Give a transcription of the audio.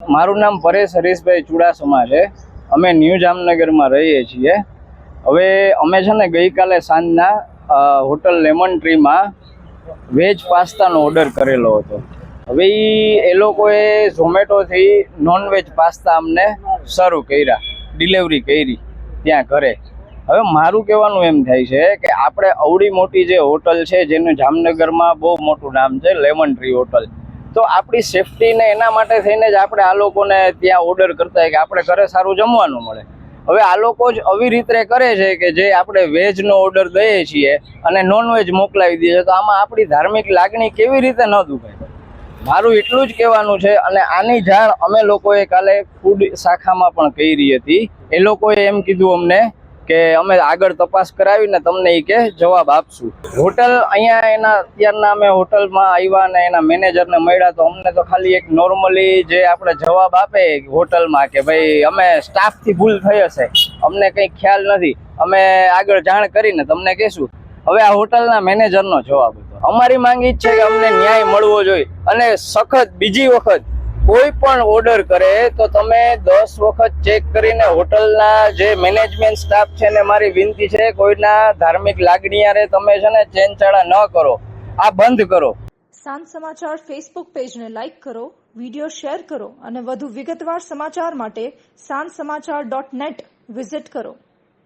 મારું નામ પરેશ હરીશભાઈ ચુડાસમા છે। અમે ન્યૂ જામનગરમાં રહીએ છીએ। હવે અમે છે ને ગઈકાલે સાંજના હોટલ લેમન ટ્રીમાં વેજ પાસ્તાનો ઓર્ડર કરેલો હતો। હવે એ લોકોએ ઝોમેટોથી નોનવેજ પાસ્તા અમને સર્વ કર્યા, ડિલિવરી કરી ત્યાં ઘરે। હવે મારું કહેવાનું એમ થાય છે કે આપણે અવડી મોટી જે હોટલ છે જેનું જામનગરમાં બહુ મોટું નામ છે લેમન ટ્રી હોટલ, તો આપણી સેફટીને એના માટે થઈને જ આપણે આ લોકોને ત્યાં ઓર્ડર કરતા હોય કે આપણે ઘરે સારું જમવાનું મળે। હવે આ લોકો જ આવી રીતે કરે છે કે જે આપણે વેજનો ઓર્ડર દઈએ છીએ અને નોનવેજ મોકલાવી દઈએ, તો આમાં આપણી ધાર્મિક લાગણી કેવી રીતે ન દુભાય? મારું એટલું જ કહેવાનું છે। અને આની જાણ અમે લોકોએ કાલે ફૂડ શાખામાં પણ કરી હતી। એ લોકોએ એમ કીધું અમને કે અમે આગળ તપાસ કરાવીને તમને એ કે જવાબ આપશું। હોટલ અહીંયા એના અત્યારના અમે હોટલમાં આવ્યા અને એના મેનેજરને મળ્યા, તો અમને તો ખાલી એક નોર્મલી જે આપણે જવાબ આપે હોટલમાં કે ભાઈ અમે સ્ટાફથી ભૂલ થઈ હશે, અમને કંઈ ખ્યાલ નથી, અમે આગળ જાણ કરીને તમને કહેશું। હવે આ હોટલના મેનેજરનો જવાબ હતો। અમારી માંગ ઈ જ છે કે અમને ન્યાય મળવો જોઈએ અને સખત બીજી વખત કોઈ પણ ઓર્ડર કરે તો તમે 10 વખત ચેક કરીને હોટલના જે મેનેજમેન્ટ સ્ટાફ છે ને મારી વિનંતી છે, કોઈના ધાર્મિક લાગણીયારે તમે છે ને ચેનચાળા ન કરો, આ બંધ કરો। સાંજ સમાચાર ફેસબુક પેજને લાઇક કરો, વિડીયો શેર કરો અને વધુ વિગતવાર સમાચાર માટે sanssamachar.net વિઝિટ કરો।